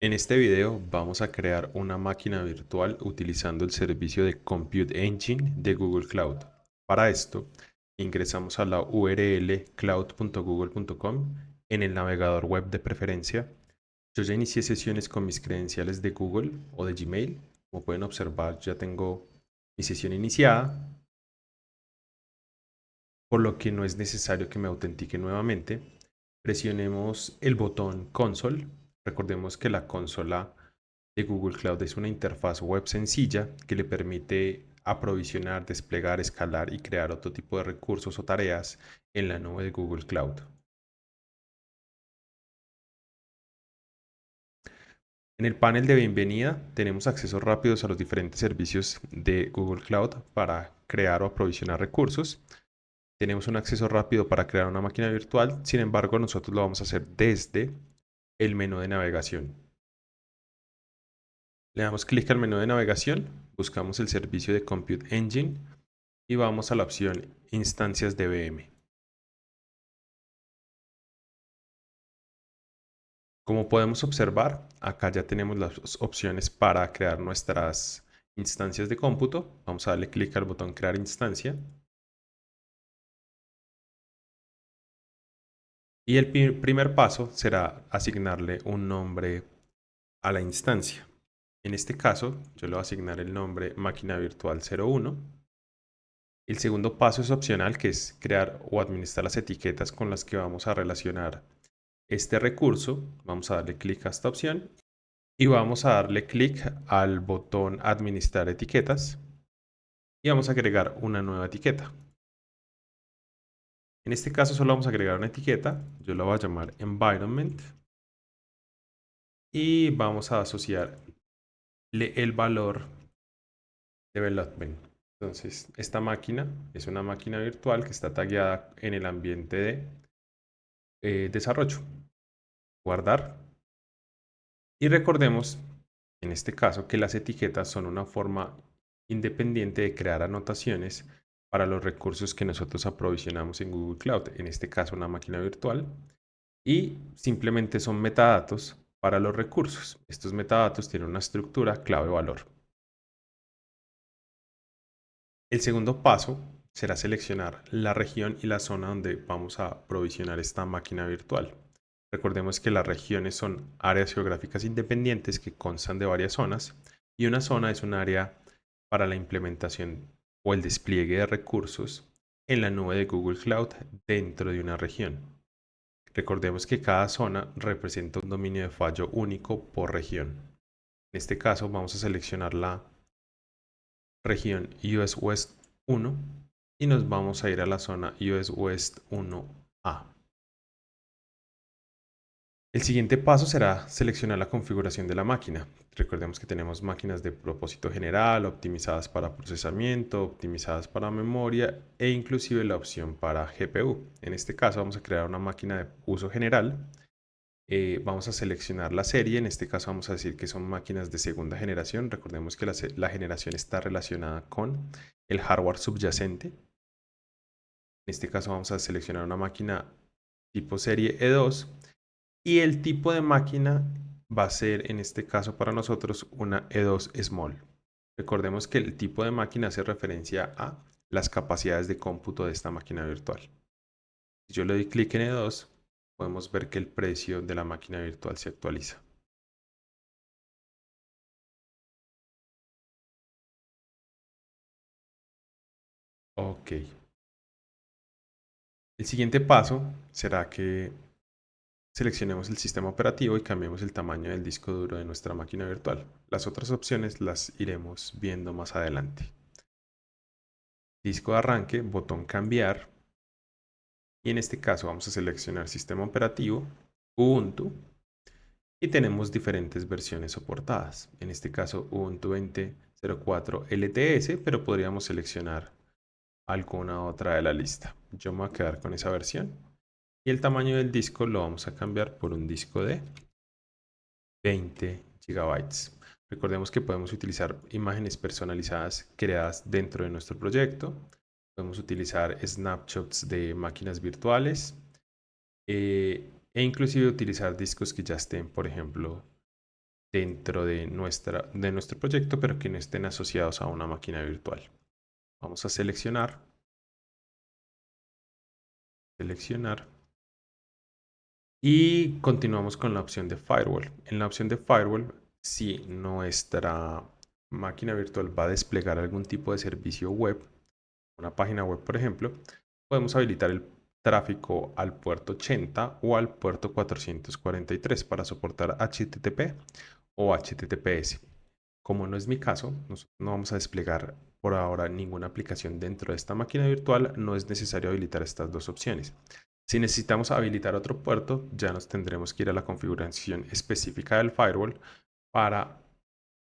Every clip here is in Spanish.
En este video vamos a crear una máquina virtual utilizando el servicio de Compute Engine de Google Cloud. Para esto, ingresamos a la URL cloud.google.com en el navegador web de preferencia. Yo ya inicié sesiones con mis credenciales de Google o de Gmail. Como pueden observar, ya tengo mi sesión iniciada, por lo que no es necesario que me autentique nuevamente. Presionemos el botón Console. Recordemos que la consola de Google Cloud es una interfaz web sencilla que le permite aprovisionar, desplegar, escalar y crear otro tipo de recursos o tareas en la nube de Google Cloud. En el panel de bienvenida tenemos accesos rápidos a los diferentes servicios de Google Cloud para crear o aprovisionar recursos. Tenemos un acceso rápido para crear una máquina virtual, sin embargo nosotros lo vamos a hacer desde el menú de navegación. Le damos clic al menú de navegación, buscamos el servicio de Compute Engine y vamos a la opción Instancias de VM. Como podemos observar, acá ya tenemos las opciones para crear nuestras instancias de cómputo. Vamos a darle clic al botón Crear instancia. Y el primer paso será asignarle un nombre a la instancia. En este caso, yo le voy a asignar el nombre máquina virtual 01. El segundo paso es opcional, que es crear o administrar las etiquetas con las que vamos a relacionar este recurso. Vamos a darle clic a esta opción y vamos a darle clic al botón administrar etiquetas y vamos a agregar una nueva etiqueta. En este caso solo vamos a agregar una etiqueta, yo la voy a llamar environment y vamos a asociarle el valor development. Entonces, esta máquina es una máquina virtual que está tagueada en el ambiente de desarrollo. Guardar. Y recordemos, en este caso, que las etiquetas son una forma independiente de crear anotaciones para los recursos que nosotros aprovisionamos en Google Cloud, en este caso una máquina virtual, y simplemente son metadatos para los recursos. Estos metadatos tienen una estructura clave-valor. El segundo paso será seleccionar la región y la zona donde vamos a provisionar esta máquina virtual. Recordemos que las regiones son áreas geográficas independientes que constan de varias zonas y una zona es un área para la implementación o el despliegue de recursos en la nube de Google Cloud dentro de una región. Recordemos que cada zona representa un dominio de fallo único por región. En este caso vamos a seleccionar la región US West 1 y nos vamos a ir a la zona US West 1A. El siguiente paso será seleccionar la configuración de la máquina. Recordemos que tenemos máquinas de propósito general, optimizadas para procesamiento, optimizadas para memoria e inclusive la opción para GPU. En este caso vamos a crear una máquina de uso general. Vamos a seleccionar la serie, en este caso vamos a decir que son máquinas de segunda generación. Recordemos que la generación está relacionada con el hardware subyacente. En este caso vamos a seleccionar una máquina tipo serie E2 y el tipo de máquina va a ser en este caso para nosotros una E2 Small. Recordemos que el tipo de máquina hace referencia a las capacidades de cómputo de esta máquina virtual. Si yo le doy clic en E2, podemos ver que el precio de la máquina virtual se actualiza. Ok. El siguiente paso será que seleccionemos el sistema operativo y cambiemos el tamaño del disco duro de nuestra máquina virtual. Las otras opciones las iremos viendo más adelante. Disco de arranque, botón cambiar. Y en este caso vamos a seleccionar sistema operativo, Ubuntu. Y tenemos diferentes versiones soportadas. En este caso Ubuntu 20.04 LTS, pero podríamos seleccionar alguna otra de la lista. Yo me voy a quedar con esa versión. Y el tamaño del disco lo vamos a cambiar por un disco de 20 GB. Recordemos que podemos utilizar imágenes personalizadas creadas dentro de nuestro proyecto. Podemos utilizar snapshots de máquinas virtuales e inclusive utilizar discos que ya estén, por ejemplo, dentro de nuestro proyecto, pero que no estén asociados a una máquina virtual. Vamos a seleccionar, y continuamos con la opción de Firewall. En la opción de Firewall, si nuestra máquina virtual va a desplegar algún tipo de servicio web, una página web por ejemplo, podemos habilitar el tráfico al puerto 80 o al puerto 443 para soportar HTTP o HTTPS. Como no es mi caso, nosotros no vamos a desplegar por ahora ninguna aplicación dentro de esta máquina virtual, no es necesario habilitar estas dos opciones. Si necesitamos habilitar otro puerto, ya nos tendremos que ir a la configuración específica del firewall para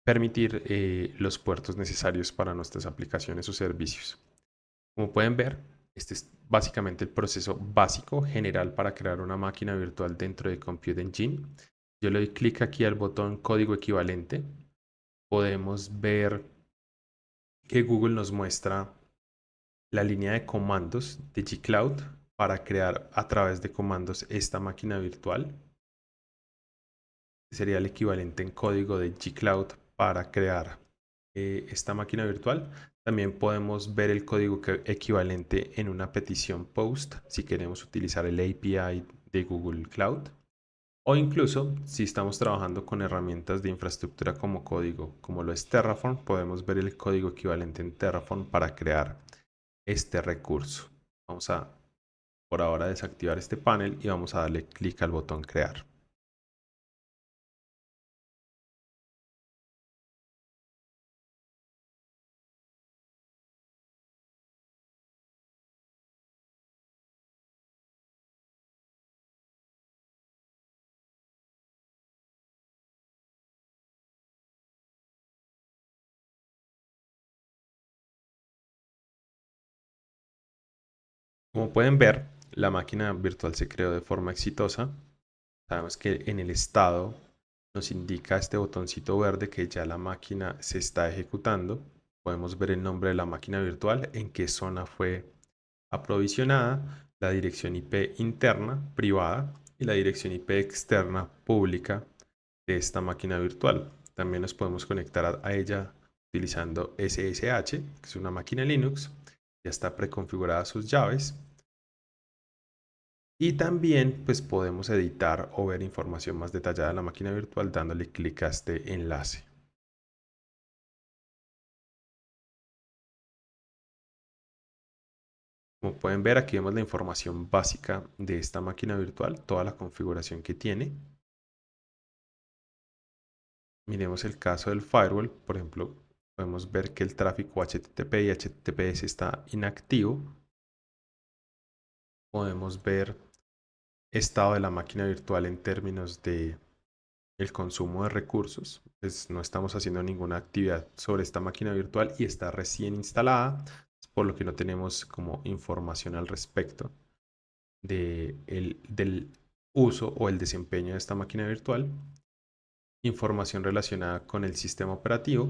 permitir los puertos necesarios para nuestras aplicaciones o servicios. Como pueden ver, este es básicamente el proceso básico general para crear una máquina virtual dentro de Compute Engine. Yo le doy clic aquí al botón código equivalente. Podemos ver que Google nos muestra la línea de comandos de G-Cloud para crear a través de comandos esta máquina virtual. Sería el equivalente en código de G-Cloud para crear esta máquina virtual. También podemos ver el código equivalente en una petición POST si queremos utilizar el API de Google Cloud. O incluso, si estamos trabajando con herramientas de infraestructura como código, como lo es Terraform, podemos ver el código equivalente en Terraform para crear este recurso. Vamos a, por ahora, desactivar este panel y vamos a darle clic al botón crear. Como pueden ver, la máquina virtual se creó de forma exitosa. Sabemos que en el estado nos indica este botoncito verde que ya la máquina se está ejecutando. Podemos ver el nombre de la máquina virtual, en qué zona fue aprovisionada, la dirección IP interna, privada, y la dirección IP externa, pública, de esta máquina virtual. También nos podemos conectar a ella utilizando SSH, que es una máquina Linux. Ya está preconfigurada sus llaves. Y también pues podemos editar o ver información más detallada de la máquina virtual dándole clic a este enlace. Como pueden ver, aquí vemos la información básica de esta máquina virtual, toda la configuración que tiene. Miremos el caso del firewall, por ejemplo, podemos ver que el tráfico HTTP y HTTPS está inactivo. Podemos ver estado de la máquina virtual en términos de el consumo de recursos. Pues no estamos haciendo ninguna actividad sobre esta máquina virtual y está recién instalada, por lo que no tenemos como información al respecto del uso o el desempeño de esta máquina virtual. Información relacionada con el sistema operativo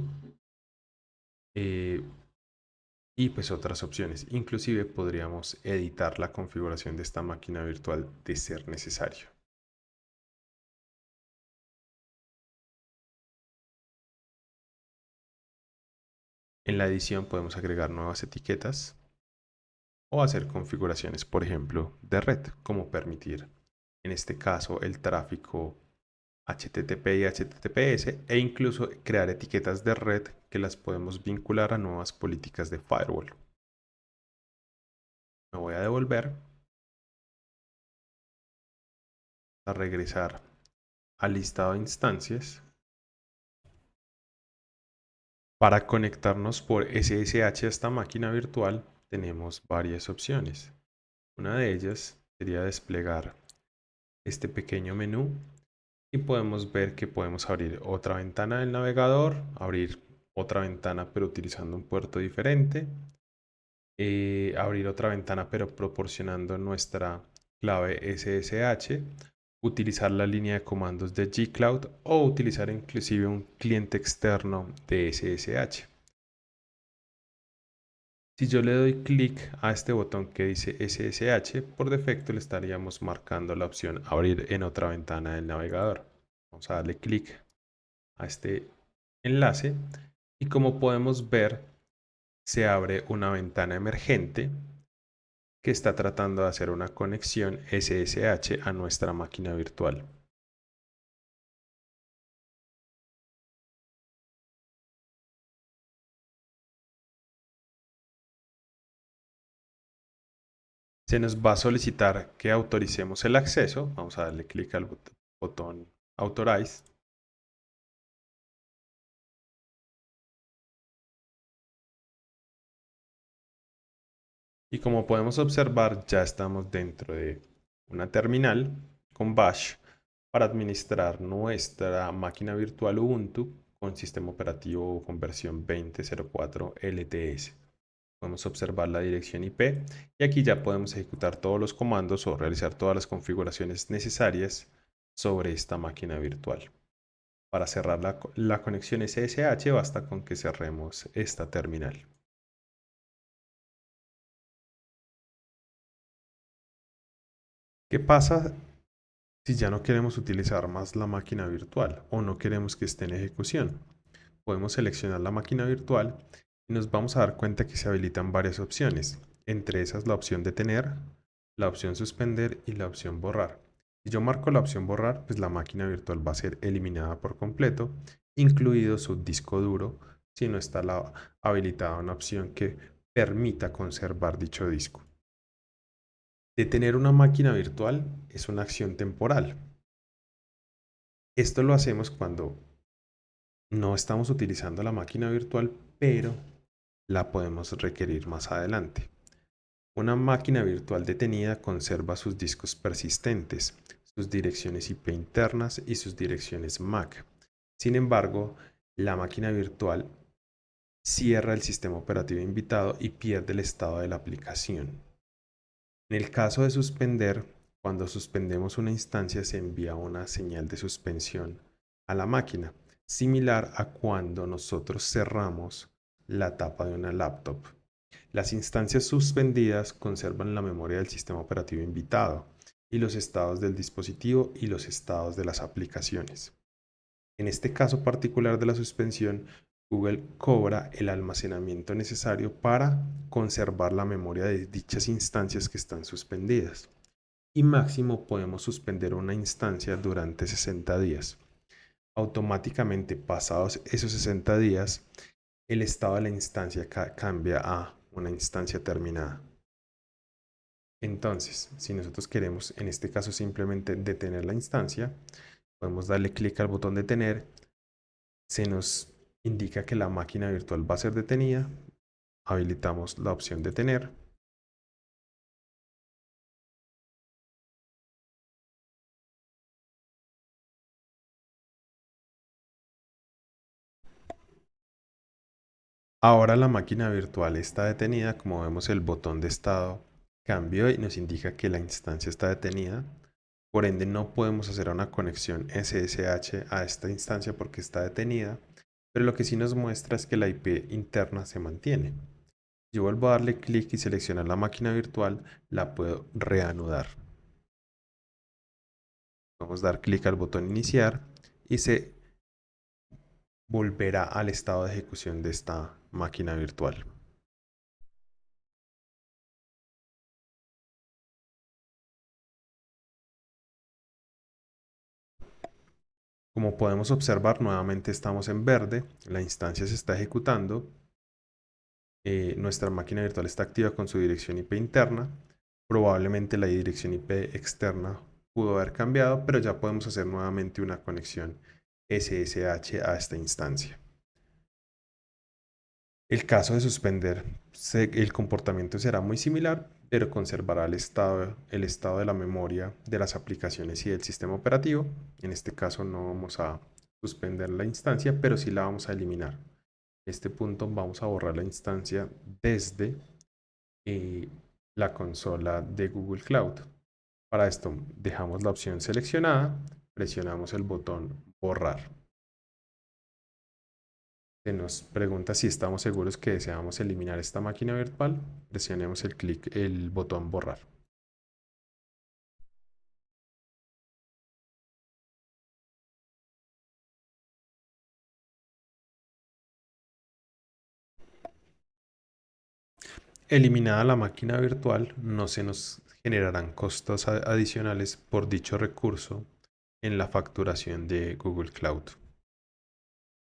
eh, y pues otras opciones. Inclusive podríamos editar la configuración de esta máquina virtual de ser necesario. En la edición podemos agregar nuevas etiquetas o hacer configuraciones, por ejemplo, de red, como permitir, en este caso, el tráfico HTTP y HTTPS e incluso crear etiquetas de red que las podemos vincular a nuevas políticas de firewall. Me voy a devolver a regresar al listado de instancias. Para conectarnos por SSH a esta máquina virtual tenemos varias opciones. Una de ellas sería desplegar este pequeño menú y podemos ver que podemos abrir otra ventana del navegador, abrir otra ventana pero utilizando un puerto diferente, abrir otra ventana pero proporcionando nuestra clave SSH, utilizar la línea de comandos de G-Cloud o utilizar inclusive un cliente externo de SSH. Si yo le doy clic a este botón que dice SSH, por defecto le estaríamos marcando la opción abrir en otra ventana del navegador. Vamos a darle clic a este enlace y como podemos ver, se abre una ventana emergente que está tratando de hacer una conexión SSH a nuestra máquina virtual. Se nos va a solicitar que autoricemos el acceso. Vamos a darle clic al botón Authorize. Y como podemos observar, ya estamos dentro de una terminal con Bash para administrar nuestra máquina virtual Ubuntu con sistema operativo con versión 20.04 LTS. Podemos observar la dirección IP y aquí ya podemos ejecutar todos los comandos o realizar todas las configuraciones necesarias sobre esta máquina virtual. Para cerrar la conexión SSH basta con que cerremos esta terminal. ¿Qué pasa si ya no queremos utilizar más la máquina virtual o no queremos que esté en ejecución? Podemos seleccionar la máquina virtual y nos vamos a dar cuenta que se habilitan varias opciones, entre esas la opción detener, la opción suspender y la opción borrar. Si yo marco la opción borrar, pues la máquina virtual va a ser eliminada por completo, incluido su disco duro, si no está habilitada una opción que permita conservar dicho disco. Detener una máquina virtual es una acción temporal. Esto lo hacemos cuando no estamos utilizando la máquina virtual, pero la podemos requerir más adelante. Una máquina virtual detenida conserva sus discos persistentes, sus direcciones IP internas y sus direcciones MAC. Sin embargo, la máquina virtual cierra el sistema operativo invitado y pierde el estado de la aplicación. En el caso de suspender, cuando suspendemos una instancia se envía una señal de suspensión a la máquina, similar a cuando nosotros cerramos la tapa de una laptop. Las instancias suspendidas conservan la memoria del sistema operativo invitado y los estados del dispositivo y los estados de las aplicaciones. En este caso particular de la suspensión, Google cobra el almacenamiento necesario para conservar la memoria de dichas instancias que están suspendidas. Y máximo podemos suspender una instancia durante 60 días. Automáticamente pasados esos 60 días, el estado de la instancia cambia a una instancia terminada. Entonces, si nosotros queremos, en este caso, simplemente detener la instancia, podemos darle clic al botón detener. Se nos indica que la máquina virtual va a ser detenida. Habilitamos la opción detener. Ahora la máquina virtual está detenida. Como vemos, el botón de estado cambió y nos indica que la instancia está detenida. Por ende, no podemos hacer una conexión SSH a esta instancia porque está detenida. Pero lo que sí nos muestra es que la IP interna se mantiene. Yo vuelvo a darle clic y seleccionar la máquina virtual, la puedo reanudar. Vamos a dar clic al botón iniciar y se volverá al estado de ejecución de esta máquina virtual. Como podemos observar, nuevamente estamos en verde, la instancia se está ejecutando, nuestra máquina virtual está activa con su dirección IP interna, probablemente la dirección IP externa pudo haber cambiado, pero ya podemos hacer nuevamente una conexión SSH a esta instancia. El caso de suspender, el comportamiento será muy similar, pero conservará el estado de la memoria de las aplicaciones y del sistema operativo. En este caso no vamos a suspender la instancia, pero sí la vamos a eliminar. En este punto vamos a borrar la instancia desde la consola de Google Cloud. Para esto dejamos la opción seleccionada, presionamos el botón borrar. Se nos pregunta si estamos seguros que deseamos eliminar esta máquina virtual. Presionemos el botón borrar. Eliminada la máquina virtual, no se nos generarán costos adicionales por dicho recurso en la facturación de Google Cloud.